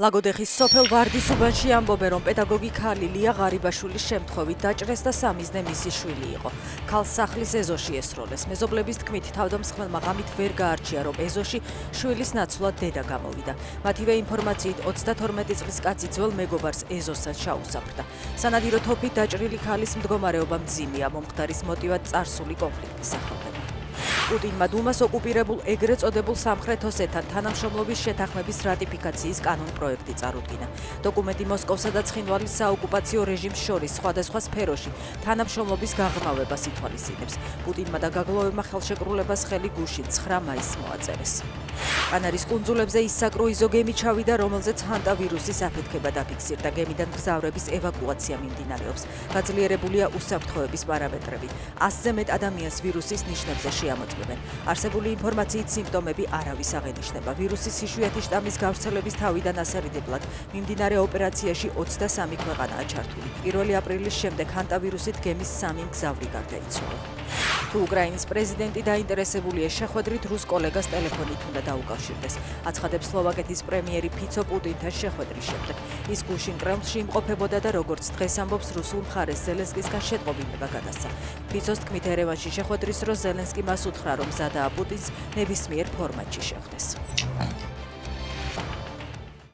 ლაგოდეხის სოფელ ვარდის უბანში ამბობენ, რომ პედაგოგი ქალი ლია ღარიბაშვილის შემთხვევით დაჭრეს და სამიზნე მისი შვილი იყო. ქალს სახლის ეზოში ესროლეს. მეზობლების თქმით, თავდამსხმელმა ღამით ვერ გაარჩია, რომ ეზოში შვილის ნაცვლად დედა გამოვიდა. მათივე ინფორმაციით 32 წლის კაცი ძველ მეგობარს ეზოსაც ჩაუსაფრდა. სანადირო თოფით დაჭრილი ქალის მდგომარეობა მძიმეა, მომხდარის მოტივად წარსული კონფლიქტი სახელდება. პუტინმა დუმას ოკუპირებულ ეგრეთ წოდებულ სამხრეთ ოსეთთან თანამშრომლობის შეთანხმების რატიფიკაციის კანონპროექტი წარუდგინა. დოკუმენტი მოსკოვსა და ცხინვალის საოკუპაციო რეჟიმს შორის სხვადასხვა სფეროში თანამშრომლობის გაღრმავებას ითვალისწინებს. პუტინმა და გაგლოვებმა ხელშეკრულებას ხელი გუშინ 9 მაისს მოაწერეს. კანარის კუნძულებზე ის საკრუიზო გემი ჩავიდა, რომელზეც ჰანტავირუსის აფეთქება დაფიქსირდა. გემიდან მგზავრების ევაკუაცია მიმდინარეობს. გაძლიერებულია უსაფრთხოების პარამეტრები. 100-ზე მეტ ადამიანს ვირუსის ნიშნებზე შეამოწმებენ. არსებული ინფორმაციით სიმპტომები არავის აღენიშნება. ვირუსის იშვიათი შტამის გავრცელების თავიდან ასარიდებლად მიმდინარე ოპერაციაში 23 ქვეყანაა ჩართული. 1 აპრილის შემდეგ ჰანტავირუსით გემის 3 მგზავრი გარდაიცვალა. თუ უკრაინის პრეზიდენტი დაინტერესებულია შეხვედრით, რუს კოლეგას ტელეფონით უნდა დაუკავშირდეს. აცხადებს სლოვაკეთის პრემიერი ფიცო პუტინთან შეხვედრის შემდეგ. ის გუშინ კრემლში იმყოფებოდა და როგორც დღეს ამბობს, რუსულ მხარეს ზელენსკისგან შეტყობინება გადასცა. ფიცოს თქმით, ერევანში შეხვედრის დროს ზელენსკი მას უთხრა, რომ მზადაა პუტინს ნებისმიერ ფორმატში შეხვდეს.